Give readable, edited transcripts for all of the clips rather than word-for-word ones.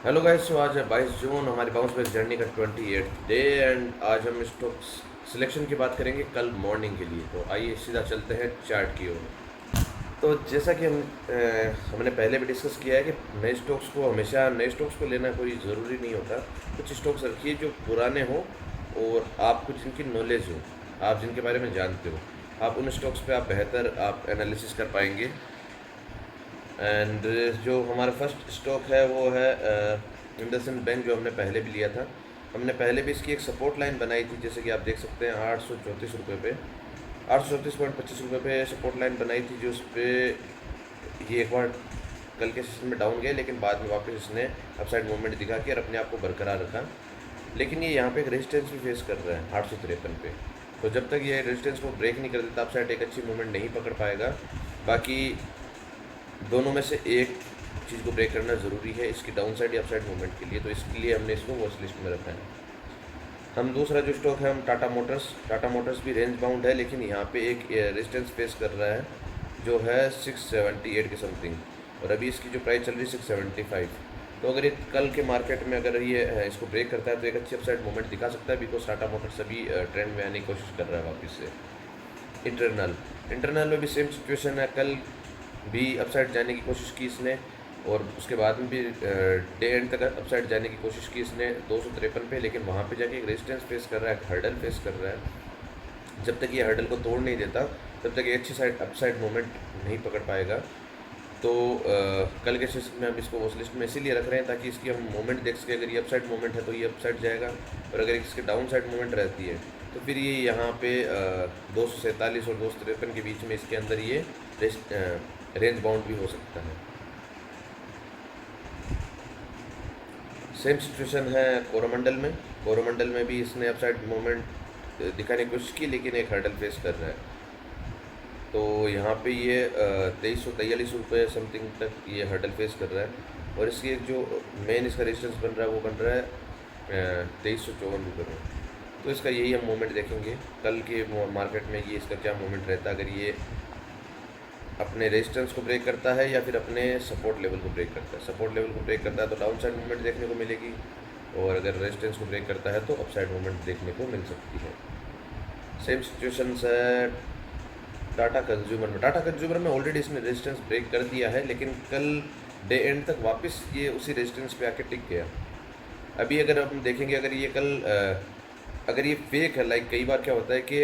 Hello guys, तो आज है 22 जून, हमारी बाउंस बैक जर्नी का 28th डे। एंड आज हम स्टॉक सिलेक्शन की बात करेंगे कल मॉर्निंग के लिए। तो आइए सीधा चलते हैं चार्ट की ओर। तो जैसा कि हमने पहले भी डिस्कस किया है कि नए स्टॉक्स को हमेशा नए स्टॉक्स को लेना कोई ज़रूरी नहीं होता। कुछ स्टॉक्स रखिए जो पुराने हों और आपको जिनकी नॉलेज हो, आप जिनके बारे में जानते हो, आप उन स्टॉक्स पे आप बेहतर आप एनालिसिस कर पाएंगे। एंड जो हमारा फर्स्ट स्टॉक है वो है इंडसइंड बैंक, जो हमने पहले भी लिया था। हमने पहले भी इसकी एक सपोर्ट लाइन बनाई थी, जैसे कि आप देख सकते हैं 834 रुपये पे, 834.25 रुपये पे सपोर्ट लाइन बनाई थी, जो उस पर ये एक बार कल के सेशन में डाउन गए, लेकिन बाद में वापस इसने अपसाइड मूवमेंट दिखा के और अपने आप को बरकरार रखा। लेकिन ये यहाँ पे एक रेजिस्टेंस भी फेस कर रहा है 853 पे। तो जब तक ये रेजिस्टेंस को ब्रेक नहीं कर देता, अपसाइड एक अच्छी मूवमेंट नहीं पकड़ पाएगा। बाकी दोनों में से एक चीज़ को ब्रेक करना ज़रूरी है इसकी डाउन साइड या अपसाइड मूवमेंट के लिए। तो इसके लिए हमने इसको वॉच लिस्ट में रखा है। हम दूसरा जो स्टॉक है हम टाटा मोटर्स भी रेंज बाउंड है, लेकिन यहाँ पे एक रेजिस्टेंस फेस कर रहा है जो है 678 के समथिंग, और अभी इसकी जो प्राइस चल रही है 675। तो अगर ये कल के मार्केट में अगर ये इसको ब्रेक करता है तो एक अच्छी अपसाइड मूवमेंट दिखा सकता है, बिकॉज टाटा मोटर्स अभी ट्रेंड में आने की कोशिश कर रहा है वापस से। इंटरनल में भी सेम सिचुएशन है, कल भी अपसाइड जाने की कोशिश की इसने, और उसके बाद में भी डे एंड तक अपसाइड जाने की कोशिश की इसने 253 पे, लेकिन वहाँ पे जाके एक रेजिस्टेंस फेस कर रहा है, एक हर्डल फेस कर रहा है। जब तक ये हर्डल को तोड़ नहीं देता तब तक ये अच्छी साइड अपसाइड मूवमेंट नहीं पकड़ पाएगा। तो कल के सेशन में हम इसको वॉच लिस्ट में इसीलिए रख रहे हैं ताकि इसकी हम मूवमेंट देख सकें। अगर ये अपसाइड मूवमेंट है तो ये अपसाइड जाएगा, और अगर इसकी डाउन साइड मूवमेंट रहती है तो फिर ये यहाँ पे 247 और 253 के बीच में इसके अंदर ये रेंज बाउंड भी हो सकता है। सेम सिचुएशन है कोरोमंडल में भी इसने अपसाइड मूवमेंट दिखाने की कोशिश की, लेकिन एक हर्डल फेस कर रहा है। तो यहाँ पे ये 2343 समथिंग तक ये हर्डल फेस कर रहा है, और इसकी एक जो मेन इसका रेजिस्टेंस बन रहा है वो बन रहा है 2354 में। तो इसका यही हम मूवमेंट देखेंगे कल के मार्केट में, ये इसका क्या मूवमेंट रहता है। अगर ये अपने रेजिस्टेंस को ब्रेक करता है या फिर अपने सपोर्ट लेवल को ब्रेक करता है, सपोर्ट लेवल को ब्रेक करता है तो डाउन साइड मूवमेंट देखने को मिलेगी, और अगर रेजिस्टेंस को ब्रेक करता है तो अपसाइड मूवमेंट देखने को मिल सकती है। सेम सिचुएशंस है टाटा कंज्यूमर में ऑलरेडी इसने रेजिस्टेंस ब्रेक कर दिया है, लेकिन कल डे एंड तक वापस ये उसी रेजिस्टेंस पे आके टिक गया। अभी अगर हम देखेंगे, अगर ये कल अगर ये फेक है, लाइक कई बार क्या होता है कि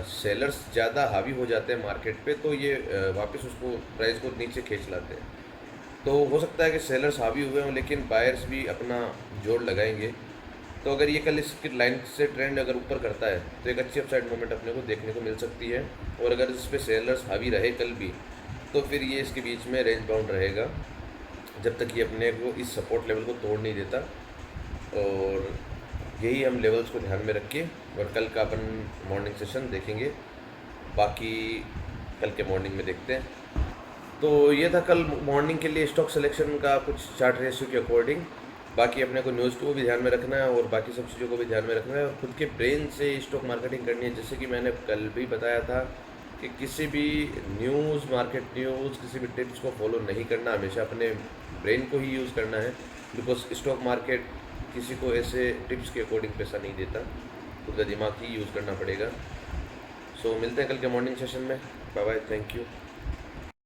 सेलर्स ज़्यादा हावी हो जाते हैं मार्केट पे, तो ये वापस उसको प्राइस को नीचे खींच लाते हैं। तो हो सकता है कि सेलर्स हावी हुए हों, लेकिन बायर्स भी अपना जोड़ लगाएंगे। तो अगर ये कल इसकी लाइन से ट्रेंड अगर ऊपर करता है तो एक अच्छी अपसाइड मूवमेंट अपने को देखने को मिल सकती है, और अगर इस पर सेलर्स हावी रहे कल भी तो फिर ये इसके बीच में रेंज बाउंड रहेगा जब तक ये अपने को इस सपोर्ट लेवल को तोड़ नहीं देता। और यही हम लेवल्स को ध्यान में रख के और कल का अपन मॉर्निंग सेशन देखेंगे। बाकी कल के मॉर्निंग में देखते हैं। तो ये था कल मॉर्निंग के लिए स्टॉक सिलेक्शन का कुछ चार्ट रेशियो के अकॉर्डिंग। बाकी अपने को न्यूज़ को भी ध्यान में रखना है और बाकी सब चीज़ों को भी ध्यान में रखना है, और खुद के ब्रेन से स्टॉक मार्केटिंग करनी है। जैसे कि मैंने कल भी बताया था कि किसी भी मार्केट न्यूज़, किसी भी टिप्स को फॉलो नहीं करना, हमेशा अपने ब्रेन को ही यूज़ करना है, बिकॉज स्टॉक मार्केट किसी को ऐसे टिप्स के अकॉर्डिंग पैसा नहीं देता, खुद का दिमाग ही यूज़ करना पड़ेगा। सो मिलते हैं कल के मॉर्निंग सेशन में। Bye bye, thank you.